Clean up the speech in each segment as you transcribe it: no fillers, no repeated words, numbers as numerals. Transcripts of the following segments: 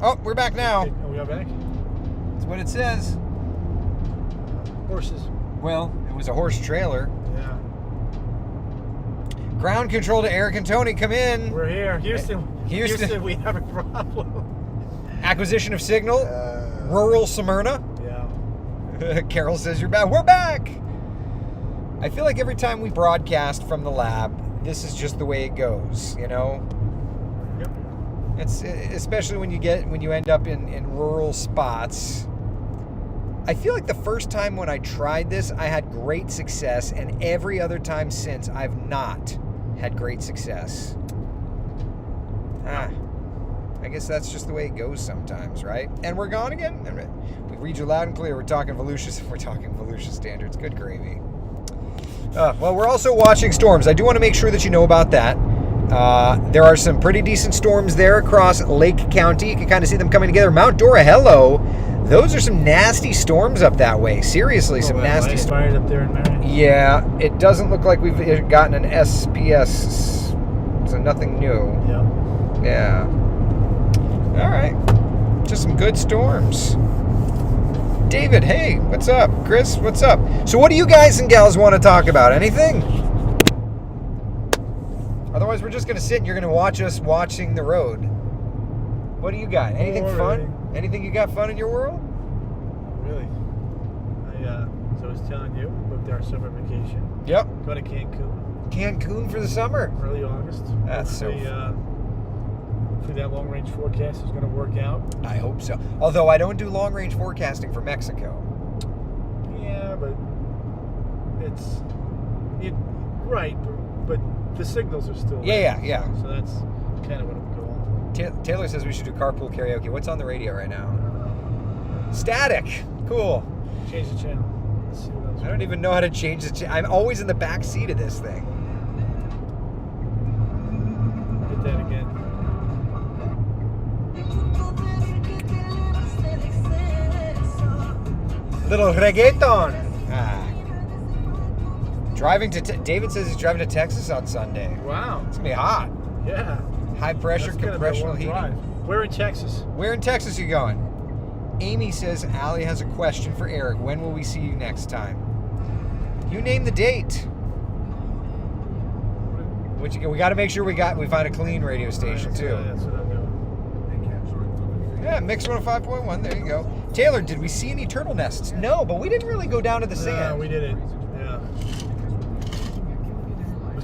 Oh, we're back now. Okay, we are back? That's what it says. Horses. Well, it was a horse trailer. Yeah. Ground control to Eric and Tony. Come in. We're here. Houston, we have a problem. Acquisition of signal. Rural Smyrna. Yeah. Carol says you're back. We're back. I feel like every time we broadcast from the lab, this is just the way it goes, you know? Yep. It's especially when you end up in rural spots. I feel like the first time when I tried this, I had great success, and every other time since, I've not had great success. I guess that's just the way it goes sometimes, right? And we're gone again. We read you loud and clear. We're talking Volusia standards. Good gravy. Well, we're also watching storms. I do want to make sure that you know about that. There are some pretty decent storms there across Lake County. You can kind of see them coming together. Mount Dora, hello. Those are some nasty storms up that way. Seriously, some nasty storms. Up there in Marion. Yeah, it doesn't look like we've gotten an SPS, so nothing new. Yep. Yeah. All right. Just some good storms. David, hey, what's up? Chris, what's up? So what do you guys and gals want to talk about? Anything? Otherwise, we're just going to sit and you're going to watch us watching the road. What do you got? Anything fun? Anything you got fun in your world? Really? So I was telling you, booked our summer vacation. Yep. Going to Cancun. Cancun for the summer. Early August. That's so fun. Hopefully that long-range forecast is going to work out. I hope so. Although I don't do long-range forecasting for Mexico. Yeah, but right, but the signals are still there. Yeah. So that's kind of what I'm going. Taylor says we should do carpool karaoke. What's on the radio right now? Static. Cool. Change the channel. Let's see what else. I don't even know how to change the channel. I'm always in the back seat of this thing. Hit that again. Little reggaeton. Driving to David says he's driving to Texas on Sunday. Wow. It's gonna be hot. Yeah. High pressure compressional heating. Where in Texas? Where in Texas are you going? Amy says Allie has a question for Eric. When will we see you next time? You name the date. We got to make sure we find a clean radio station too. That's what I'm doing. Yeah, Mix 105.1. There you go. Taylor, did we see any turtle nests? No, but we didn't really go down to the sand. No, we didn't. Yeah.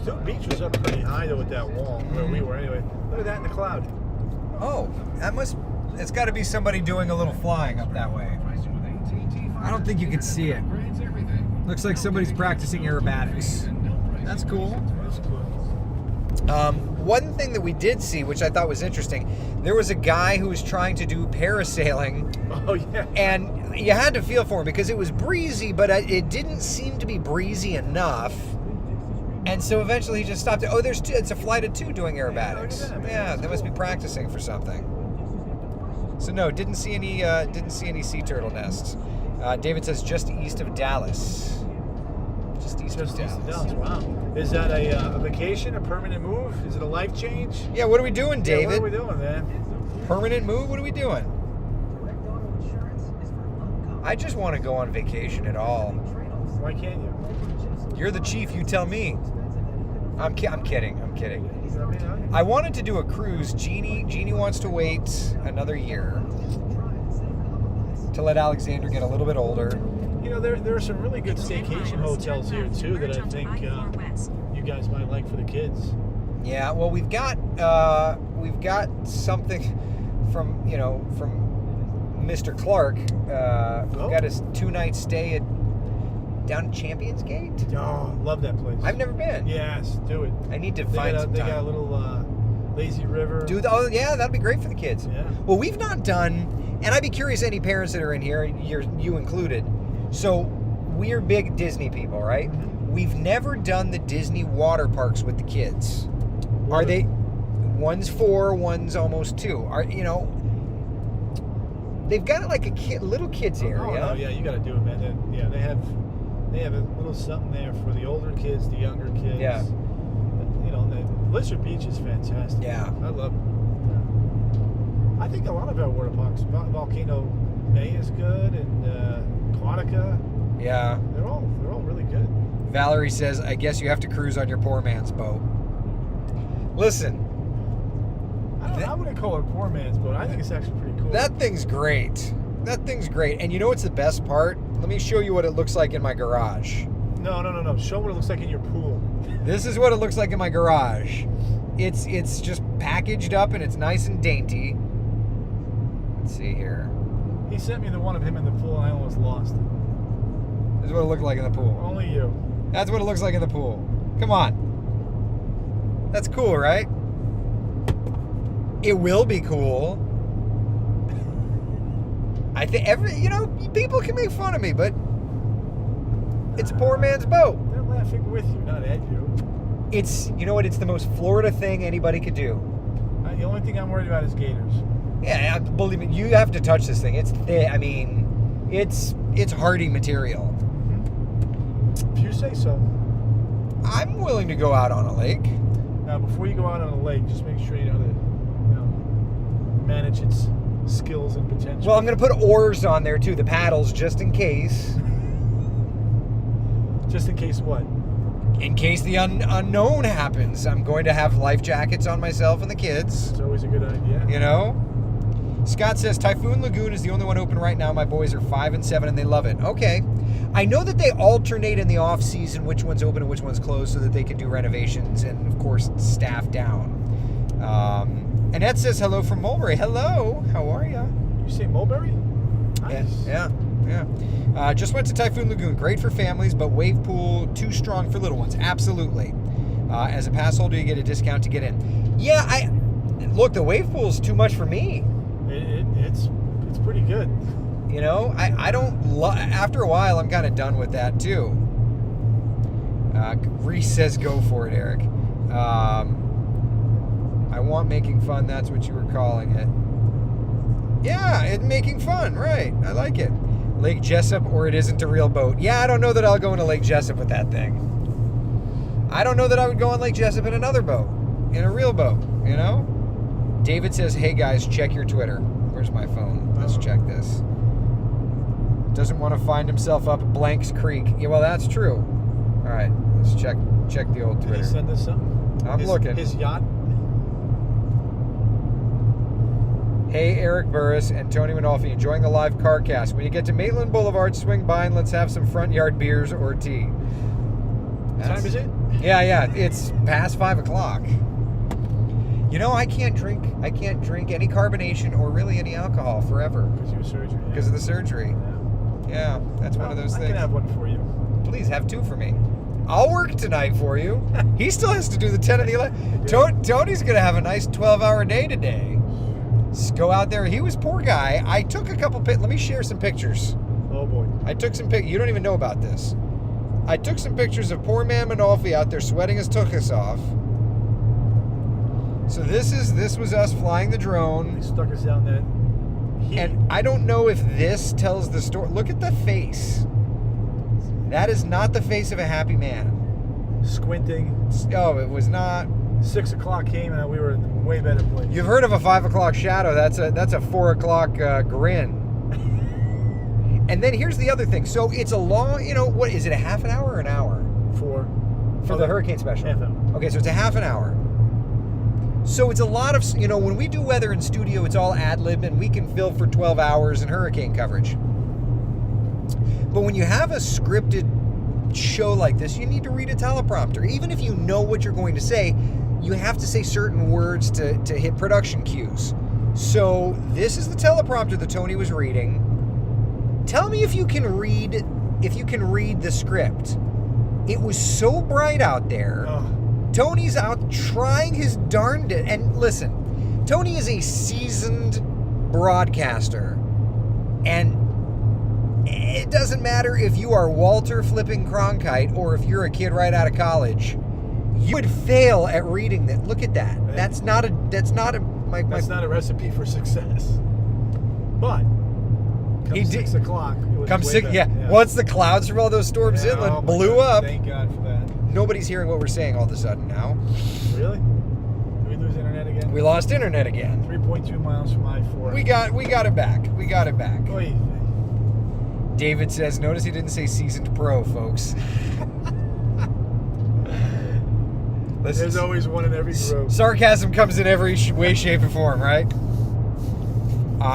The beach was up pretty high though with that wall where we were anyway. Look at that in the cloud. Oh, it's got to be somebody doing a little flying up that way. I don't think you can see it. Looks like somebody's practicing aerobatics. That's cool. That's cool. One thing that we did see, which I thought was interesting, there was a guy who was trying to do parasailing. Oh, yeah. And you had to feel for him because it was breezy, but it didn't seem to be breezy enough. And so eventually he just stopped it. Oh, it's a flight of two doing aerobatics. Yeah, they must be practicing for something. So no, didn't see any sea turtle nests. David says just east of Dallas. Just east of Dallas. Wow. Is that a vacation, a permanent move? Is it a life change? Yeah, what are we doing, David? Yeah, what are we doing, man? Permanent move? What are we doing? I just want to go on vacation at all. Why can't you? You're the chief, you tell me. I'm kidding. I wanted to do a cruise. Genie wants to wait another year to let Alexander get a little bit older. You know, there are some really good staycation hotels here too that I think you guys might like for the kids. Yeah, well, we've got something from Mr. Clark. We've got a 2-night stay down at Champions Gate. Oh, love that place. I've never been. Yes, do it. I need to find some time. They got a little lazy river. Oh, yeah, that'd be great for the kids. Yeah. Well, we've not done, and I'd be curious, any parents that are in here, you included. So we're big Disney people, right? Mm-hmm. We've never done the Disney water parks with the kids. Are they? One's 4, one's almost 2. They've got like a little kids area. Oh, yeah, you got to do it, man. They have a little something there for the older kids, the younger kids. Yeah. The Blizzard Beach is fantastic. Yeah. I love it. I think a lot of our water parks, Volcano Bay is good, and Aquatica. Yeah. They're all really good. Valerie says, I guess you have to cruise on your poor man's boat. Listen. I wouldn't call it a poor man's boat. I think it's actually pretty cool. That thing's great. That thing's great. And you know what's the best part? Let me show you what it looks like in my garage. No. Show what it looks like in your pool. This is what it looks like in my garage. It's just packaged up and it's nice and dainty. Let's see here. He sent me the one of him in the pool and I almost lost it. This is what it looked like in the pool. Only you. That's what it looks like in the pool. Come on. That's cool, right? It will be cool. I think people can make fun of me, but it's a poor man's boat. They're laughing with you, not at you. It's, you know what? It's the most Florida thing anybody could do. The only thing I'm worried about is gators. Yeah, believe me, you have to touch this thing. It's thick. I mean, it's hardy material. If you say so. I'm willing to go out on a lake. Now, before you go out on a lake, just make sure you know to manage its skills and potential. Well, I'm going to put oars on there too, the paddles, just in case. Just in case what? In case the unknown happens. I'm going to have life jackets on myself and the kids. It's always a good idea. You know? Scott says, Typhoon Lagoon is the only one open right now. My boys are 5 and 7 and they love it. Okay. I know that they alternate in the off season which one's open and which one's closed so that they can do renovations and, of course, staff down. Annette says hello from Mulberry. Hello. How are you? You say Mulberry? Nice. Yeah. Just went to Typhoon Lagoon. Great for families, but wave pool too strong for little ones. Absolutely. As a pass holder, you get a discount to get in. Yeah, look, the wave pool's too much for me. It's pretty good. You know, I don't after a while, I'm kind of done with that too. Reese says go for it, Eric. I want making fun. That's what you were calling it. Yeah, it's making fun. Right. I like it. Lake Jessup or it isn't a real boat. Yeah, I don't know that I'll go into Lake Jessup with that thing. I don't know that I would go on Lake Jessup in another boat. In a real boat, you know? David says, hey guys, check your Twitter. Where's my phone? Let's check this. Doesn't want to find himself up Blanks Creek. Yeah, well, that's true. All right, let's check the old Twitter. Did he send us something? I'm looking. His yacht? Hey, Eric Burris and Tony Manolfi, enjoying the live car cast. When you get to Maitland Boulevard, swing by and let's have some front yard beers or tea. What time is it? Yeah, it's past 5 o'clock. You know, I can't drink any carbonation or really any alcohol forever. Because of your surgery. Yeah. Because of the surgery. Yeah, that's one of those things. I can have one for you. Please have 2 for me. I'll work tonight for you. He still has to do the 10 and the 11. Tony's going to have a nice 12-hour day today. Just go out there. He was poor guy. I took a couple let me share some pictures. Oh boy. I took some you don't even know about this. I took some pictures of poor man Manolfi out there sweating his tuchus off. So this was us flying the drone. He stuck us down that heat. And I don't know if this tells the story. Look at the face. That is not the face of a happy man. Squinting. Oh, it was not. 6 o'clock came and we were in a way better place. You've heard of a 5 o'clock shadow. That's a 4 o'clock grin. And then here's the other thing. So it's a long, what is it, a half an hour or an hour? For the hurricane special. Half an hour. Okay, so it's a half an hour. So it's a lot of, when we do weather in studio, it's all ad-lib and we can fill for 12 hours in hurricane coverage. But when you have a scripted show like this, you need to read a teleprompter. Even if you know what you're going to say, you have to say certain words to hit production cues. So this is the teleprompter that Tony was reading. Tell me if you can read the script. It was so bright out there. Oh. Tony's out trying his darndest. And listen, Tony is a seasoned broadcaster. And it doesn't matter if you are Walter flipping Cronkite or if you're a kid right out of college. You would fail at reading that. Look at that. That's not a recipe for success. But come 6 o'clock, it was come way 6. better. Yeah. Once the clouds from all those storms inland blew God, up. Thank God for that. Nobody's hearing what we're saying all of a sudden now. Really? Did we lose internet internet again. We lost internet again. 3.2 miles from I-4. We got it back. We got it back. Oy. David says, notice he didn't say seasoned pro, folks. There's always one in every group. Sarcasm comes in every way, shape, and form, right?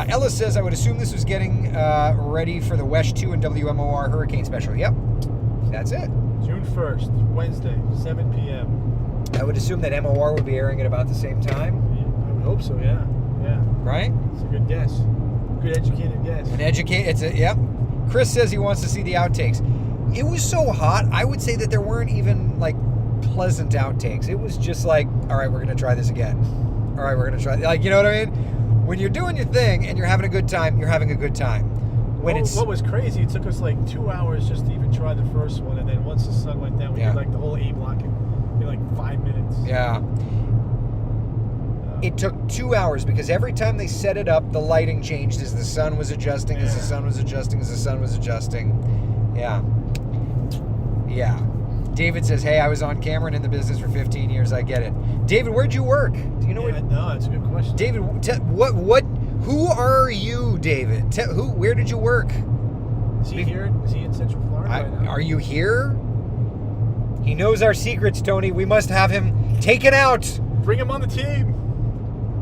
Ellis says, I would assume this was getting ready for the WESH 2 and WMOR hurricane special. Yep, that's it. June 1st, Wednesday, 7 p.m. I would assume that MOR would be airing at about the same time. Yeah, I would hope so, yeah. Yeah. Right? It's a good guess. Good educated guess. Yep. Chris says he wants to see the outtakes. It was so hot, I would say that there weren't even, like, pleasant outtakes. It was just like, all right, we're going to try this again. All right, we're going to try. Like, you know what I mean? When you're doing your thing and you're having a good time, you're having a good time. What was crazy, it took us like 2 hours just to even try the first one, and then once the sun went down, we did like the whole A block in like 5 minutes. Yeah. It took 2 hours because every time they set it up, the lighting changed as the sun was adjusting, as the sun was adjusting, as the sun was adjusting. Yeah. Yeah. David says, hey, I was on camera and in the business for 15 years. I get it. David, where'd you work? Do you know what? No, that's a good question. David, who are you, David? Where did you work? Is he here? Is he in Central Florida right now? Are you here? He knows our secrets, Tony. We must have him taken out. Bring him on the team.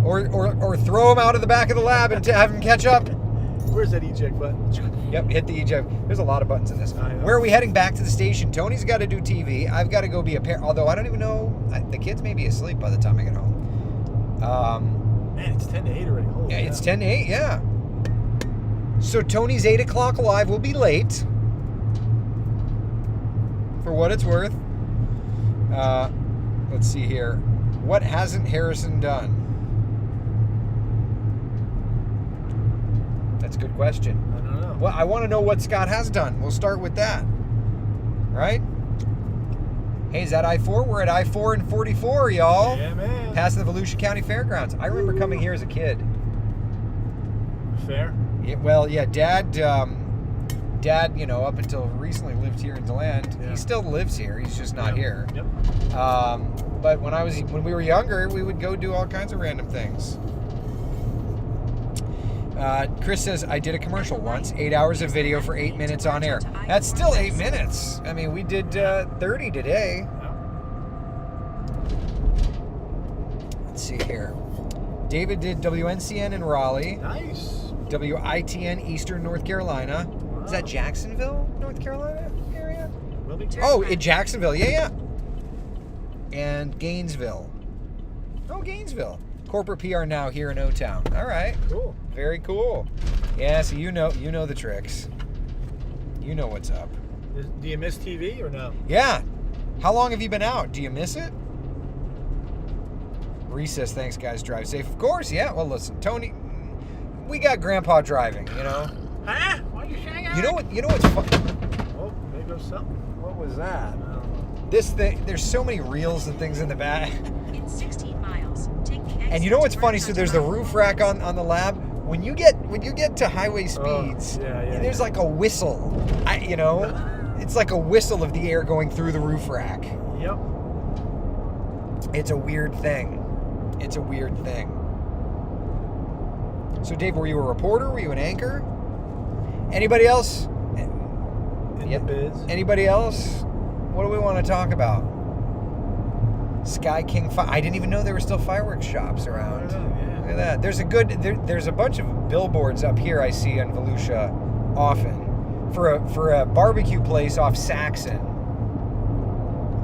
Or throw him out of the back of the lab and have him catch up. Where's that eject button? Yep, hit the eject. There's a lot of buttons in this. I know. Where are we heading back to the station? Tony's got to do TV. I've got to go be a parent. Although I don't even know. The kids may be asleep by the time I get home. Man, it's 10 to 8 already. Holy Yeah, cow. it's 10 to 8, yeah. So Tony's 8 o'clock live will be late. For what it's worth. Let's see here. What hasn't Harrison done? That's a good question. I don't know. Well, I want to know what Scott has done. We'll start with that. Right? Hey, is that I-4? We're at I-4 and 44, y'all. Yeah, man. Past the Volusia County Fairgrounds. I remember coming here as a kid. Fair? Yeah, well, yeah, Dad, you know, up until recently lived here in DeLand. Yeah. He still lives here. He's just not here. Yep. But when we were younger, we would go do all kinds of random things. Chris says, I did a commercial once. 8 hours of video for 8 minutes on air. That's still 8 minutes. I mean, we did 30 today. Let's see here. David did WNCN in Raleigh. Nice. WITN Eastern North Carolina. Is that Jacksonville, North Carolina area? Wilmington? Oh, in Jacksonville. Yeah. And Gainesville. Oh, Gainesville. Corporate PR now here in O-Town. All right. Cool. Very cool. Yeah, so you know the tricks. You know what's up. Do you miss TV or no? Yeah. How long have you been out? Do you miss it? Recess, thanks guys, drive safe. Of course, yeah. Well, listen, Tony, we got Grandpa driving, you know. Huh? Why are you saying that? You know what's fun? Oh, there goes something. What was that? No. This thing, there's so many reels and things in the back. In 16 miles, take the exit And you know what's to funny? right So there's the onto roof rack on the lab. When you get to highway speeds, yeah, there's like a whistle. It's like a whistle of the air going through the roof rack. Yep. It's a weird thing. It's a weird thing. So Dave, were you a reporter? Were you an anchor? Anybody else? In the biz. Anybody else? What do we want to talk about? Sky King I didn't even know there were still fireworks shops around. Yeah. Look at that. There's a bunch of billboards up here I see on Volusia often for a barbecue place off Saxon.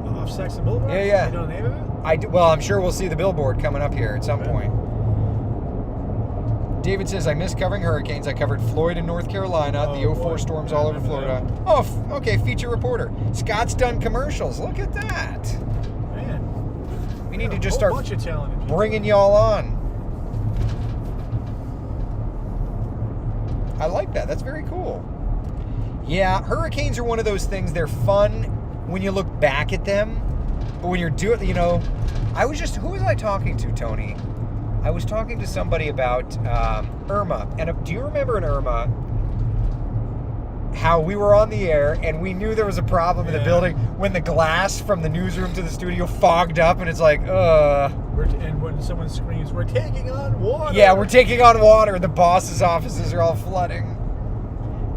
Off Saxon Boulevard? Yeah. You know the name of it? Well, I'm sure we'll see the billboard coming up here at some point. David says, I miss covering hurricanes. I covered Floyd in North Carolina, the 04 storms all over Florida. Oh, okay, feature reporter. Scott's done commercials. Look at that. Man. We need to just start bunch of talented people. bringing y'all on. I like that. That's very cool. Yeah, hurricanes are one of those things. They're fun when you look back at them. But when you're doing, who was I talking to, Tony? I was talking to somebody about Irma. And do you remember an Irma? how we were on the air and we knew there was a problem in the Yeah. building when the glass from the newsroom to the studio fogged up, and it's like, And when someone screams, "We're taking on water!" yeah, we're taking on water. The boss's offices are all flooding.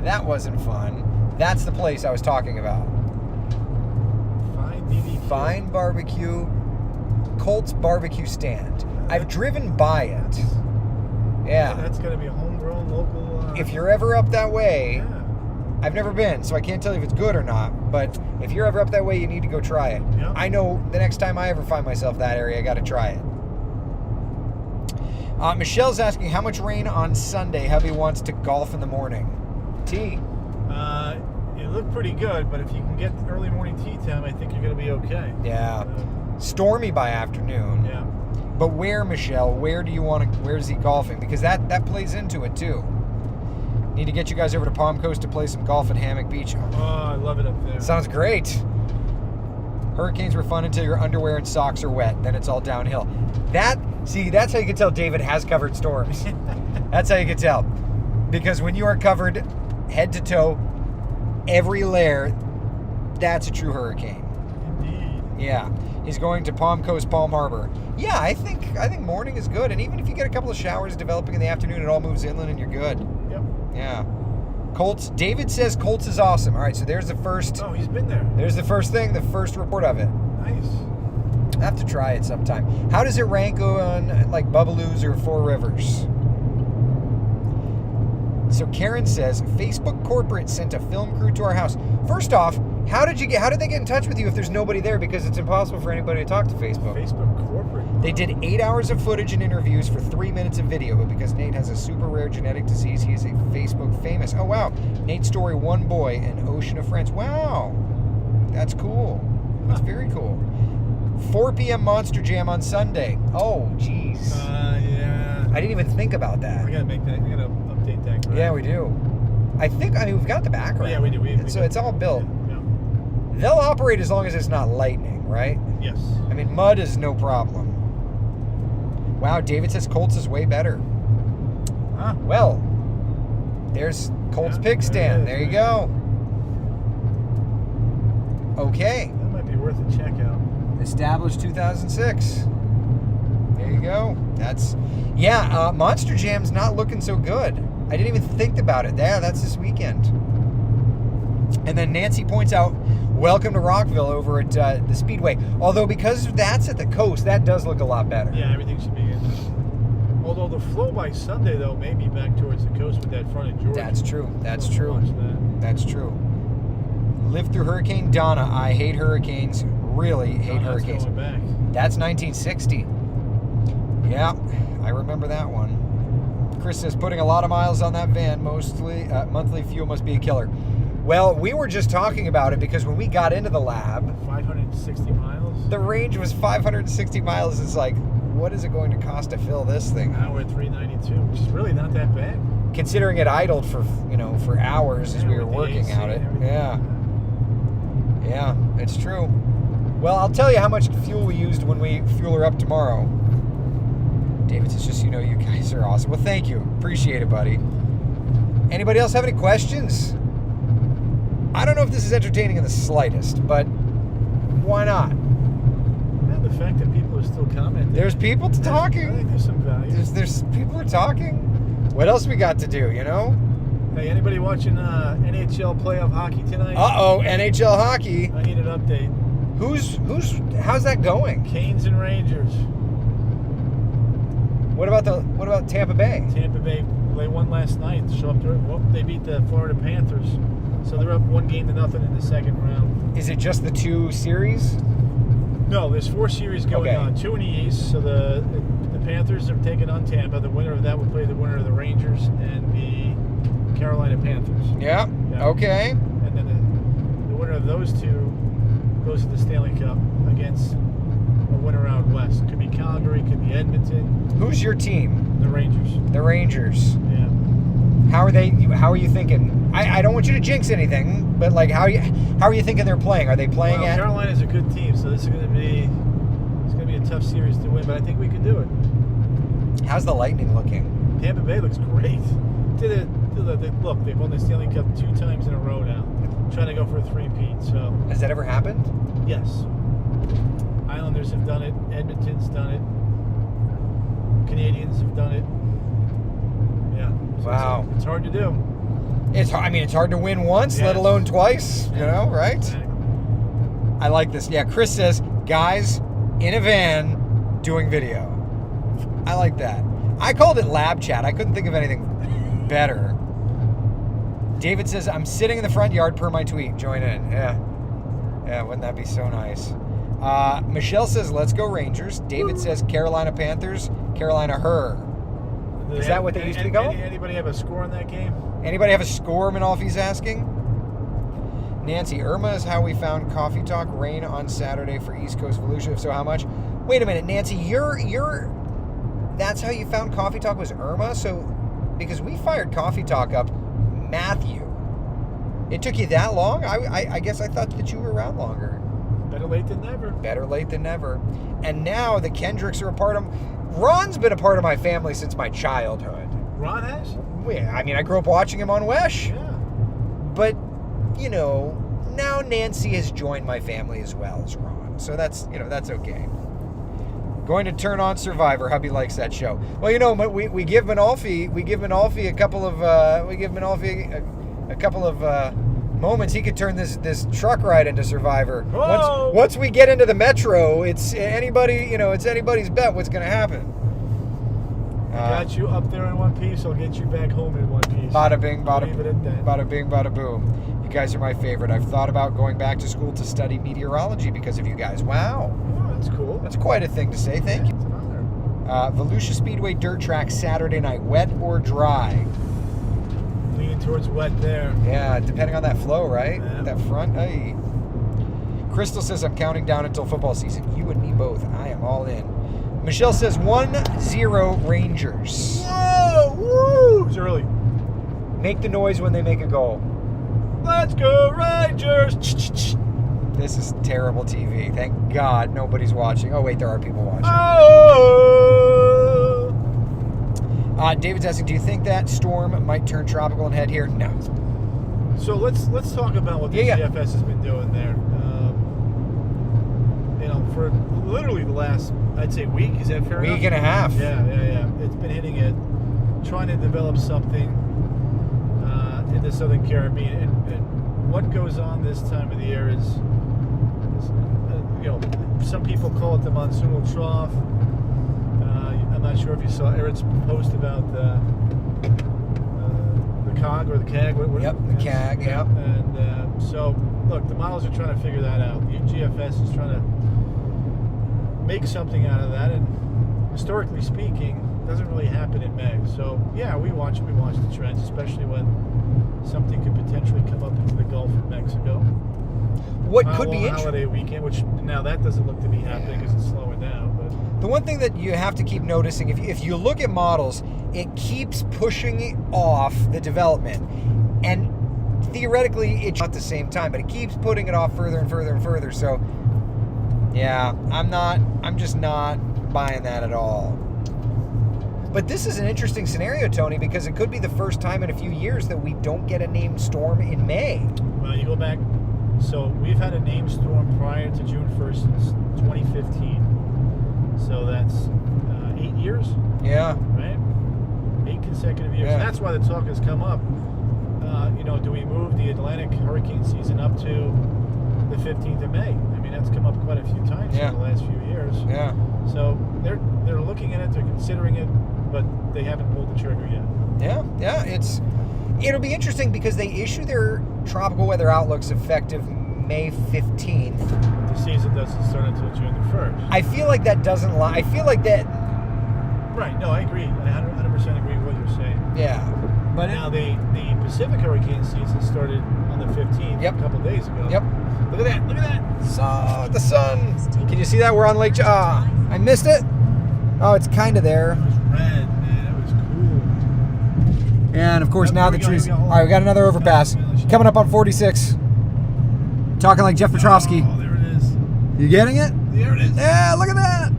That wasn't fun. That's the place I was talking about. Fine BBQ. Fine Barbecue, Colts Barbecue Stand. I've driven by it. Yeah. That's going to be a homegrown local. If you're ever up that way, Yeah. I've never been, so I can't tell you if it's good or not, but if you're ever up that way, you need to go try it. Yep. I know the next time I ever find myself that area, I got to try it. Michelle's asking, how much rain on Sunday? Hubby wants to golf in the morning. T. It looked pretty good, but if you can get early morning tee time, I think you're going to be okay. Yeah. Stormy by afternoon. Yeah. But where, Michelle? Where's he golfing? Because that plays into it too. Need to get you guys over to Palm Coast to play some golf at Hammock Beach. Oh, I love it up there. Sounds great. Hurricanes were fun until your underwear and socks are wet. Then it's all downhill. That's how you can tell David has covered storms. That's how you can tell. Because when you are covered head to toe, every layer, that's a true hurricane. Indeed. Yeah. He's going to Palm Coast, Palm Harbor. Yeah, I think morning is good. And even if you get a couple of showers developing in the afternoon, it all moves inland and you're good. Yep. Yeah. Colts. David says Colts is awesome. All right, so there's the first. Oh, he's been there. There's the first thing, the first report of it. Nice. I have to try it sometime. How does it rank on like Bubbaloo's or Four Rivers? So Karen says Facebook corporate sent a film crew to our house. First off, how did they get in touch with you if there's nobody there? Because it's impossible for anybody to talk to Facebook. Facebook corporate. They did 8 hours of footage and interviews for 3 minutes of video, but because Nate has a super rare genetic disease, he is a Facebook famous. Oh wow, Nate's story, one boy, an ocean of friends. Wow, that's cool. That's very cool. 4 p.m. Monster Jam on Sunday. Oh, jeez. Yeah. I didn't even think about that. We gotta make that. We gotta update that. Correct? Yeah, we do. I mean, we've got the background. Yeah, we do. So it's all built. Yeah. They'll operate as long as it's not lightning, right? Yes. I mean, mud is no problem. Wow, David says Colts is way better. Huh? Well, there's Colts Yeah, pig stand. there There it you is. go. Okay. That might be worth a check out. Established 2006. There you go. Monster Jam's not looking so good. I didn't even think about it. That's this weekend. And then Nancy points out, welcome to Rockville over at the Speedway. Although because that's at the coast, that does look a lot better. Yeah, everything should be good. Although the flow by Sunday, though, may be back towards the coast with that front of Georgia. That's true. That's Watch true. that. That's true. Lived through Hurricane Donna. I hate hurricanes. Really hate Oh, that's hurricanes. going back. That's 1960. Yeah, I remember that one. Chris says, putting a lot of miles on that van, mostly monthly fuel must be a killer. Well, we were just talking about it because when we got into the lab, 560 miles. the range was 560 miles. It's like, what is it going to cost to fill this thing? Now we're at 392, which is really not that bad. Considering it idled for hours as Yeah, we were with the working AC out and it. everything. Yeah, it's true. Well, I'll tell you how much fuel we used when we fuel her up tomorrow. David says, just so you know, you guys are awesome. Well, thank you. Appreciate it, buddy. Anybody else have any questions? I don't know if this is entertaining in the slightest, but why not? And the fact that people are still commenting. There's people I think talking. there's some value. There's people are talking. What else we got to do, you know? Hey, anybody watching NHL playoff hockey tonight? Uh-oh, NHL hockey. I need an update. How's that going? Canes and Rangers. What about Tampa Bay? Tampa Bay, they won last night. Show up there. Well, they beat the Florida Panthers. So they're up 1-0 in the second round. Is it just the 2 series? No, there's 4 series going Okay. on. 2 in the East. So the Panthers are taking on Tampa. The winner of that will play the winner of the Rangers and the Carolina Panthers. Yeah. Yeah. Okay. And then the winner of those 2 goes to the Stanley Cup against a winner out west. Could be Calgary, could be Edmonton. Who's your team? The Rangers. The Rangers. Yeah. How are you thinking? I don't want you to jinx anything, but like how are you thinking they're playing? Are they playing Well, at Carolina's a good team, so this is going to be a tough series to win, but I think we can do it. How's the Lightning looking? Tampa Bay looks great. The look, they've won the Stanley Cup 2 times in a row now. Trying to go for a three-peat, so... Has that ever happened? Yes. Islanders have done it. Edmonton's done it. Canadians have done it. Yeah. So Wow. It's hard to do. It's hard. I mean, it's hard to win once, let Yes. alone twice. You know, right? Exactly. I like this. Yeah, Chris says, guys in a van doing video. I like that. I called it lab chat. I couldn't think of anything better. David says, I'm sitting in the front yard per my tweet. Join in. Yeah. Yeah, wouldn't that be so nice? Michelle says, let's go Rangers. David says, Carolina Panthers, Carolina Her. Is that what they used to go? Anybody have a score in that game? Anybody have a score, Manolfi's asking? Nancy, Irma is how we found Coffee Talk. Rain on Saturday for East Coast Volusia. If so, how much? Wait a minute, Nancy, you're that's how you found Coffee Talk was Irma? So, because we fired Coffee Talk up Matthew. It took you that long? I guess I thought that you were around longer. Better late than never. Better late than never. And now the Kendricks are a part of... Ron's been a part of my family since my childhood. Ron has? Yeah, I mean, I grew up watching him on Wesh. Yeah. But, you know, now Nancy has joined my family as well as Ron. So that's, you know, that's okay. Going to turn on Survivor. Hubby likes that show. Well, you know, we give Manolfi a couple of moments. He could turn this truck ride into Survivor. Once we get into the Metro, it's anybody's bet what's going to happen. I got you up there in one piece. I'll get you back home in one piece. Bada bing, bada Leave it at that. bada bing, bada boom. You guys are my favorite. I've thought about going back to school to study meteorology because of you guys. Wow. Oh, that's cool. That's quite a thing to say. Thank you. It's an honor. Volusia Speedway dirt track Saturday night. Wet or dry? Leaning towards wet there. Yeah, depending on that flow, right? Yeah. That front. Hey. Crystal says, I'm counting down until football season. You and me both. I am all in. Michelle says 1-0 Rangers. Whoa! Woo! It's early. Make the noise when they make a goal. Let's go Rangers! This is terrible TV. Thank God nobody's watching. Oh, wait, there are people watching. Oh! David's asking, do you think that storm might turn tropical and head here? No. So let's talk about what the GFS has been doing there. For literally the last, I'd say, week. Is that fair enough? Week and a half. Yeah. It's been hitting it, trying to develop something in the Southern Caribbean. And what goes on this time of the year is some people call it the monsoonal trough. I'm not sure if you saw Eric's post about the COG or the CAG. Yep, the CAG, yep. And so, look, the models are trying to figure that out. The GFS is trying to make something out of that, and historically speaking, it doesn't really happen in May. So, yeah, we watch the trends, especially when something could potentially come up into the Gulf of Mexico. What could be interesting? Holiday weekend, which now that doesn't look to be happening because it's slowing down. But the one thing that you have to keep noticing, if you look at models, it keeps pushing off the development. And theoretically, it's not at the same time, but it keeps putting it off further and further and further. So, yeah, I'm just not buying that at all. But this is an interesting scenario, Tony, because it could be the first time in a few years that we don't get a named storm in May. Well, you go back, so we've had a named storm prior to June 1st since 2015. So that's 8 years? Yeah. Right? 8 consecutive years. Yeah. And that's why the talk has come up. Do we move the Atlantic hurricane season up to the 15th of May? I mean, that's come up quite a few times in the last few years. Yeah. So they're looking at it, they're considering it, but they haven't pulled the trigger yet. Yeah. It'll be interesting because they issue their tropical weather outlooks effective May 15th. The season doesn't start until June the 1st. I feel like that doesn't lie. I feel like that... Right, no, I agree. I 100% agree with what you're saying. Yeah. But now the Pacific hurricane season started on the 15th a couple days ago. Yep. Look at that. So, the sun. Can you see that? We're on Lake... I missed it? Oh, it's kind of there. It was red, man. It was cool. And, of course, now the trees... All right, we got another overpass. Coming up on 46. Talking like Jeff Petrovsky. Oh, there it is. You getting it? There it is. Yeah, look at that.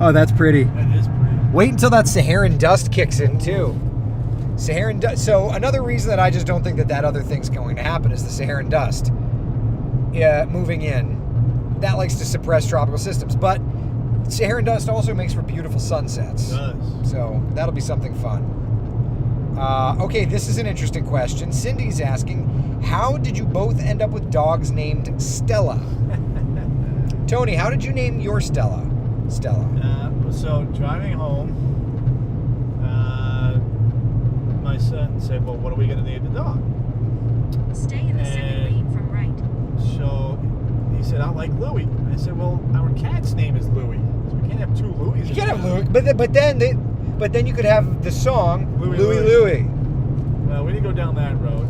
Oh, that's pretty. That is pretty. Wait until that Saharan dust kicks in, too. Saharan dust. So another reason that I just don't think that other thing's going to happen is the Saharan dust moving in. That likes to suppress tropical systems. But Saharan dust also makes for beautiful sunsets. It does. So that'll be something fun. Okay, this is an interesting question. Cindy's asking, how did you both end up with dogs named Stella? Tony, how did you name your Stella? So driving home, my son said, well, what are we going to name the dog? Stay in the second lane from right. So he said, I like Louie. I said, well, our cat's name is Louie. So we can't have two Louies. You can't have Louie, but then you could have the song Louie. Well, we didn't go down that road.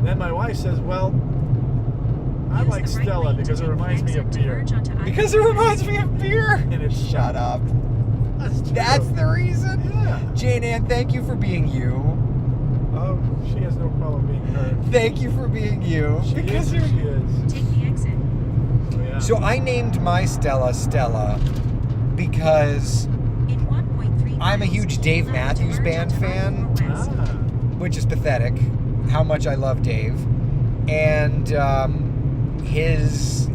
Then my wife says, well, I like Stella because it reminds me of beer. Because it reminds me of beer? And it's Shut up. That's That's the reason? Yeah. Jane Ann, thank you for being you. Oh, she has no problem being her. Thank you for being you. She is. Take the exit. Yeah. So I named my Stella because In 1.3 I'm a miles, huge keep Dave left to Matthews merge Band onto fan. I-4 West. which is pathetic, how much I love Dave. And his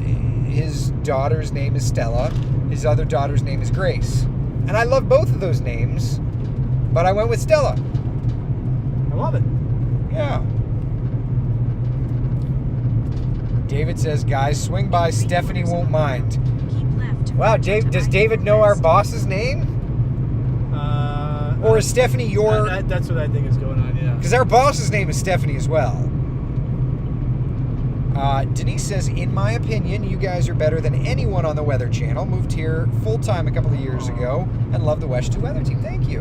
daughter's name is Stella. His other daughter's name is Grace. And I love both of those names, but I went with Stella. I love it. Yeah. David says, guys, swing by. Stephanie won't mind. Keep left to Wow, merge Dave, onto does I-4 David know our West. boss's name? Or is Stephanie your... That's what I think is going on, yeah. Because our boss's name is Stephanie as well. Denise says, in my opinion, you guys are better than anyone on the Weather Channel. Moved here full-time a couple of years ago and love the West 2 Weather Team. Thank you.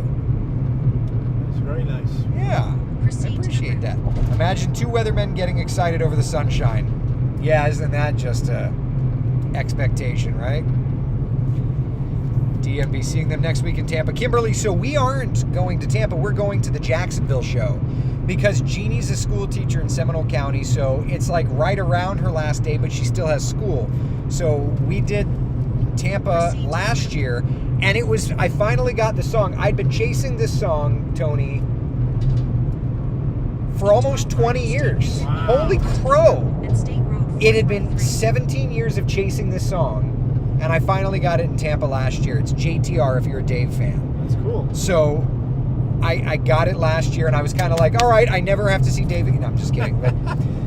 It's very nice. Yeah, Proceed I to appreciate the that. Imagine two weathermen getting excited over the sunshine. Yeah, isn't that just a expectation, right? DMB seeing them next week in Tampa. Kimberly, so we aren't going to Tampa. We're going to the Jacksonville show because Genie's a school teacher in Seminole County, so it's like right around her last day, but she still has school. So we did Tampa last year, and it was, I finally got the song. I'd been chasing this song, Tony, for almost 20 years. Wow. Holy crow. And State Road It had been 4.3. 17 years of chasing this song, and I finally got it in Tampa last year. It's JTR if you're a Dave fan. That's cool. So I got it last year, and I was kind of like, all right, I never have to see Dave. No, I'm just kidding. But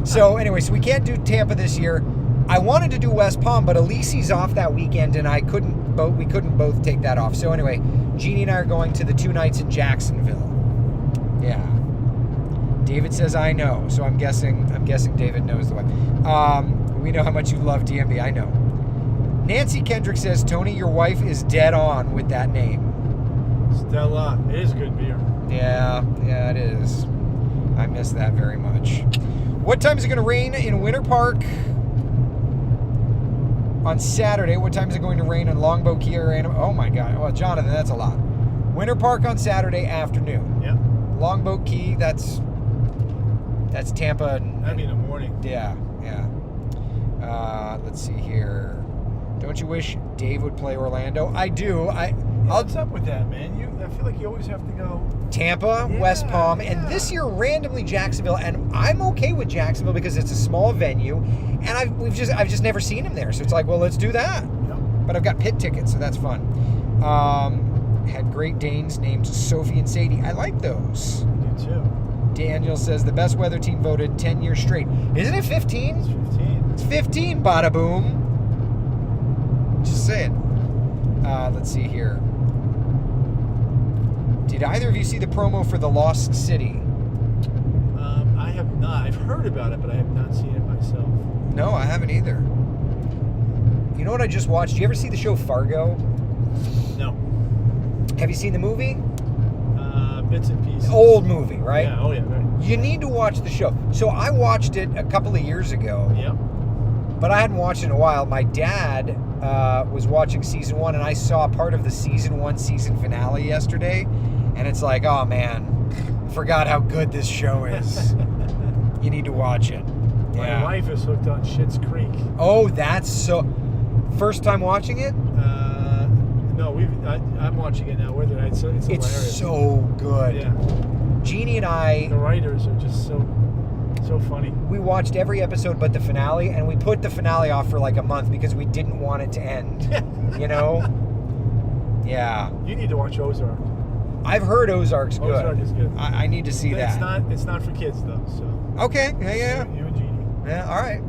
so anyway, so we can't do Tampa this year. I wanted to do West Palm, but Elise's off that weekend, and we couldn't both take that off. So anyway, Genie and I are going to the 2 nights in Jacksonville. Yeah. David says I know, so I'm guessing David knows the way. We know how much you love DMB. I know. Nancy Kendrick says, Tony, your wife is dead on with that name. Stella, it is good beer. Yeah, it is. I miss that very much. What time is it going to rain in Winter Park on Saturday? What time is it going to rain in Longboat Key or Anima? Oh my God. Well, Jonathan, that's a lot. Winter Park on Saturday afternoon. Yep. Longboat Key, that's Tampa. That'd be in the morning. Yeah. Let's see here. Don't you wish Dave would play Orlando? I do. What's up with that, man? I feel like you always have to go Tampa, Yeah, West Palm, yeah. and this year randomly Jacksonville, and I'm okay with Jacksonville because it's a small venue, and I've just never seen him there, so it's like, well, let's do that. Yep. But I've got pit tickets, so that's fun. Had Great Danes named Sophie and Sadie. I like those. You too. Daniel says the best weather team voted 10 years straight. Isn't it 15? It's 15. It's 15, bada boom. Just saying. Let's see here. Did either of you see the promo for The Lost City? I have not. I've heard about it, but I have not seen it myself. No, I haven't either. You know what I just watched? Did you ever see the show Fargo? No. Have you seen the movie? Bits and pieces. Old movie, right? Yeah, oh yeah. Right. You need to watch the show. So I watched it a couple of years ago. Yep. But I hadn't watched it in a while. My dad was watching season 1, and I saw part of the season 1 season finale yesterday. And it's like, oh man, forgot how good this show is. You need to watch it. My wife is hooked on Schitt's Creek. Oh, that's so... First time watching it? No, I'm watching it now with her. It's hilarious. It's so good. Yeah. Genie and I, The writers are just so funny. we watched every episode but the finale, and we put the finale off for like a month because we didn't want it to end. You know? Yeah. You need to watch Ozark. I've heard Ozark's good. Ozark is good. I need to see that. It's not for kids though. So. Okay. Yeah. You and Genie. Yeah. All right.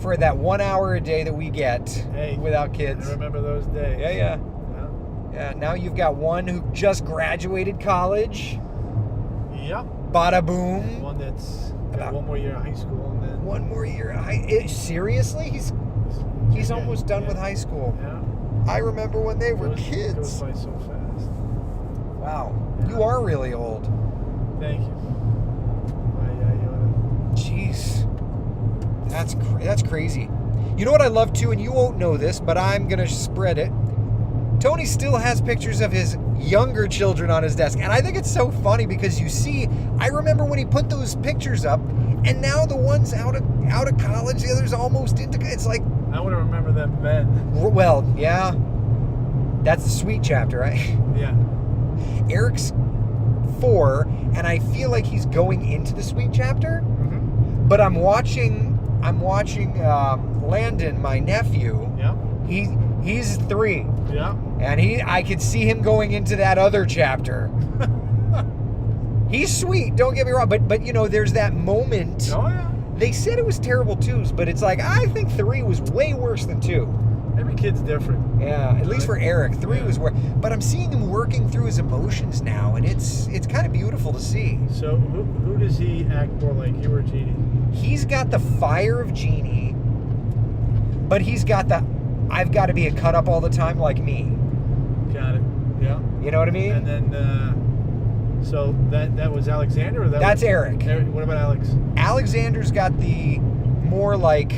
For that 1 hour a day that we get without kids. I remember those days. Yeah. Now you've got one who just graduated college. Yep. Bada boom. One that's got one more year of high school and then. One more year of seriously? He's almost done with high school. Yeah. I remember when they were kids. It goes by so fast. Wow. Yeah. You are really old. Thank you. Jeez. That's crazy. You know what I love too, and you won't know this, but I'm going to spread it. Tony still has pictures of his younger children on his desk, and I think it's so funny because you see, I remember when he put those pictures up, and now the one's out of college, the other's almost into, it's like... I want to remember them then. Well, yeah. That's the sweet chapter, right? Yeah. Eric's 4, and I feel like he's going into the sweet chapter. Mm-hmm. But I'm watching Landon, my nephew. Yeah. He's 3. Yeah. And I could see him going into that other chapter. He's sweet, don't get me wrong, but you know, there's that moment. Oh yeah. They said it was terrible 2s, but it's like I think 3 was way worse than 2. Every kid's different. Yeah, at least for Eric, 3 was worse. But I'm seeing him working through his emotions now, and it's kind of beautiful to see. So who does he act more like, you or Genie? He's got the fire of Genie, but he's got the I've got to be a cut up all the time like me. Got it. Yeah. You know what I mean? And then, so that was Alexander, or That's Eric. What about Alex? Alexander's got the more like.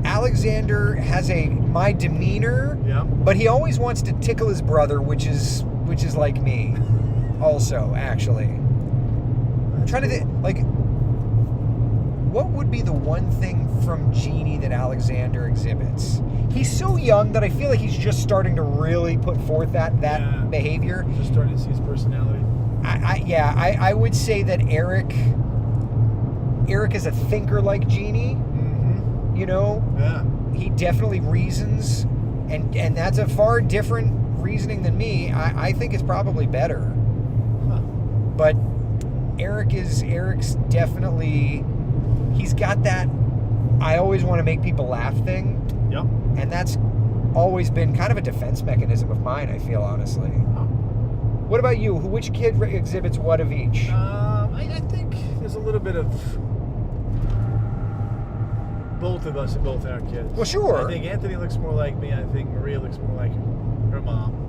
Alexander has my demeanor, but he always wants to tickle his brother, which is like me, also actually. I'm trying to think, like, what would be the one thing from Genie that Alexander exhibits? He's so young that I feel like he's just starting to really put forth that behavior. Just starting to see his personality. I would say that Eric is a thinker like Genie. Mm-hmm. You know? Yeah. He definitely reasons, and that's a far different reasoning than me. I think it's probably better. Huh. But Eric's definitely, he's got that I always want to make people laugh thing. Yep. And that's always been kind of a defense mechanism of mine, I feel, honestly. Oh. What about you? Which kid exhibits what of each? I think there's a little bit of both of us and both our kids. Well, sure. I think Anthony looks more like me. I think Maria looks more like her mom.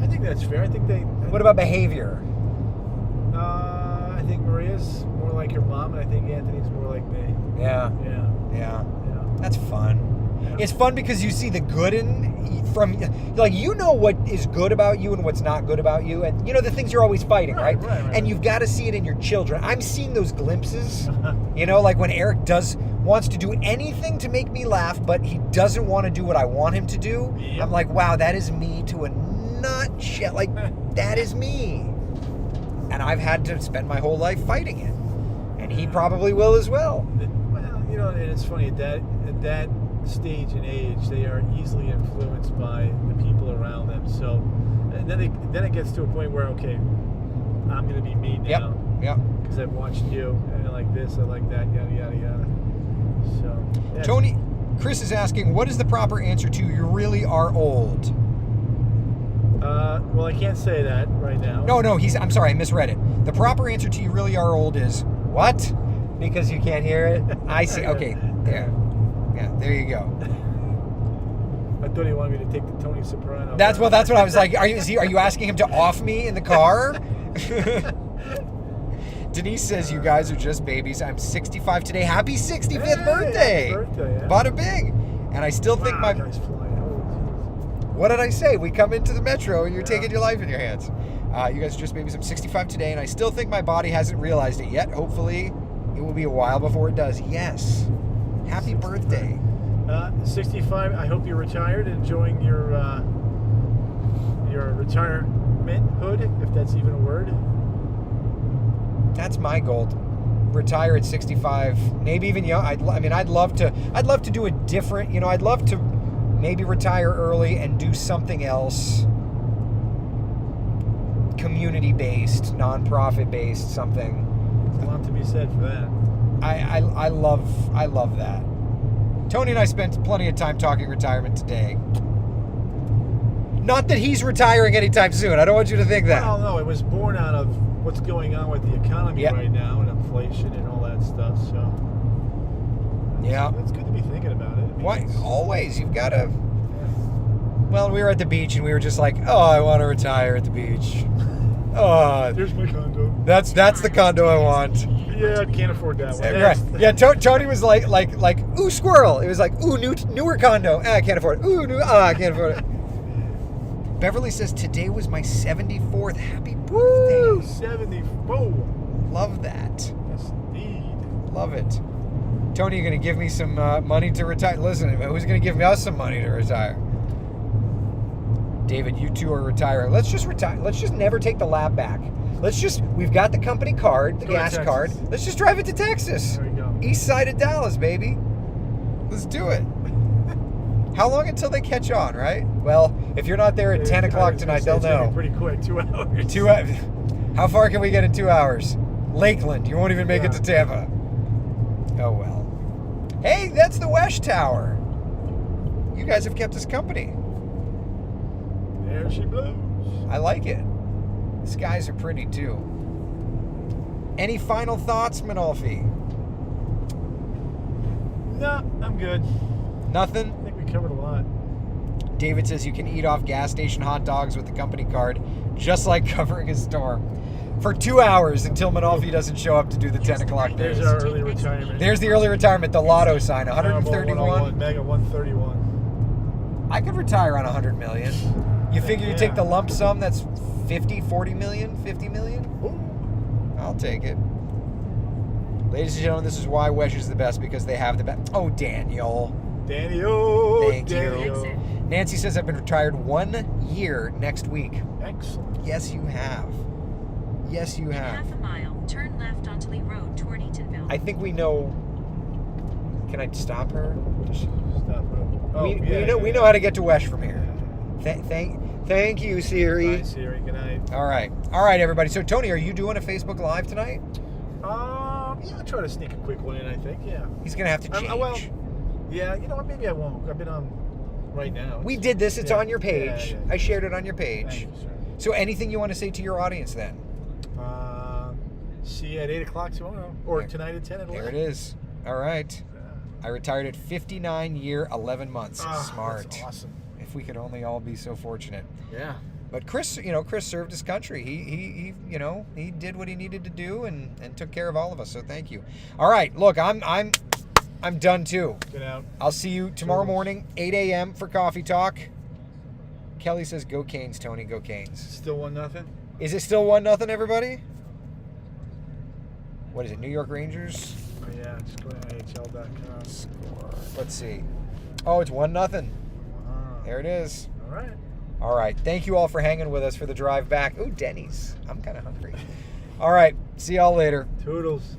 I think that's fair. I think they. What about behavior? I think Maria's more like her mom, and I think Anthony's more like me. Yeah. That's fun. Yeah. It's fun because you see the good from, like, you know what is good about you and what's not good about you, and you know the things you're always fighting, right? And you've got to see it in your children. I'm seeing those glimpses, you know, like when Eric wants to do anything to make me laugh, but he doesn't want to do what I want him to do. Yep. I'm like, wow, that is me to a nutshell. Like, that is me. And I've had to spend my whole life fighting it. And he probably will as well. Well, you know, and it's funny, at that stage and age, they are easily influenced by the people around them. So, and then it gets to a point where, okay, I'm going to be me now. Yep. Because I've watched you, and I like this, I like that, yada, yada, yada. So, yeah. Tony, Chris is asking, what is the proper answer to "you really are old"? Well, I can't say that right now. No, I'm sorry, I misread it. The proper answer to "you really are old" is what? Because you can't hear it? I see. Okay. Yeah, there you go. I thought he wanted me to take the Tony Soprano. That's what I was like. Are you asking him to off me in the car? Denise says, you guys are just babies. I'm 65 today. Happy 65th birthday. Happy birthday, yeah. Bada bing. And I still think guy's flying. What did I say? We come into the metro and you're taking your life in your hands. You guys are just babies. I'm 65 today, and I still think my body hasn't realized it yet. Hopefully, it will be a while before it does. Yes. Happy birthday. 65. I hope you're retired, enjoying your retirement hood, if that's even a word. That's my goal. Retire at 65, maybe even young. I'd love to do a different. I'd love to maybe retire early and do something else, community-based, non-profit-based, something. There's a lot to be said for that. I love that. Tony and I spent plenty of time talking retirement today. Not that he's retiring anytime soon. I don't want you to think that. Well, no, it was born out of what's going on with the economy right now and inflation and all that stuff. So, yeah, it's good to be thinking about it. Why? Always, you've got to. Well, we were at the beach and we were just like, oh, I want to retire at the beach. Oh, there's my condo. That's the condo I want. Yeah, I can't afford that one. Right. Yeah, Tony was like, ooh, squirrel. It was like, ooh, newer condo. I can't afford it. Ooh, I can't afford it. Beverly says, today was my 74th. Happy birthday. Woo, 74. Love that. Yes, indeed. Love it. Tony, you're going to give me some money to retire? Listen, who's going to give us some money to retire? David, you two are retiring. Let's just retire. Let's just never take the lab back. We've got the company card, the gas card. Let's just drive it to Texas. There we go. East side of Dallas, baby. Let's do it. How long until they catch on, right? Well, if you're not there at 10 o'clock tonight, they'll know. Pretty quick, 2 hours. How far can we get in 2 hours? Lakeland. You won't even make it to Tampa. Oh, well. Hey, that's the Wesh Tower. You guys have kept us company. There she blows. I like it. The skies are pretty, too. Any final thoughts, Manolfi? No, I'm good. Nothing? I think we covered a lot. David says you can eat off gas station hot dogs with the company card, just like covering a storm. For 2 hours until Manolfi doesn't show up to do the 10 o'clock news. There's our early retirement. There's the early retirement, the lotto sign, 131. Mega 131. I could retire on 100 million. You figure you take the lump sum, that's 50, 40 million, 50 million? Ooh. I'll take it. Ladies and gentlemen, this is why Wesh is the best, because they have the best. Oh, Daniel. Thank you. Nancy says I've been retired 1 year next week. Excellent. Yes, you have. Yes, you have. Half a mile, turn left onto Lee Road toward Eatonville. I think we know. Can I stop her? Stop her. We know how to get to Wesh from here. Thank you, Siri. Bye, Siri. Good night. All right, everybody. So, Tony, are you doing a Facebook Live tonight? Yeah, I'll try to sneak a quick one in, I think, yeah. He's going to have to change. Yeah, you know what, maybe I won't. I've been on right now. We did this. It's on your page. Yeah. I shared it on your page. Thank you, sir. So anything you want to say to your audience then? See you at 8 o'clock tomorrow. Or tonight at 10 at 11. There it is. All right. I retired at 59 year, 11 months. Smart. That's awesome. If we could only all be so fortunate. Yeah. But Chris served his country. He did what he needed to do and took care of all of us. So thank you. All right, look, I'm done too. Get out. I'll see you tomorrow morning, 8 a.m. for coffee talk. Kelly says, "Go Canes, Tony. Go Canes." Still 1-0. Is it still 1-0, everybody? What is it? New York Rangers. Oh, yeah, just go to NHL.com. Score. Let's see. Oh, it's 1-0. Wow. There it is. All right. All right. Thank you all for hanging with us for the drive back. Ooh, Denny's. I'm kind of hungry. All right. See y'all later. Toodles.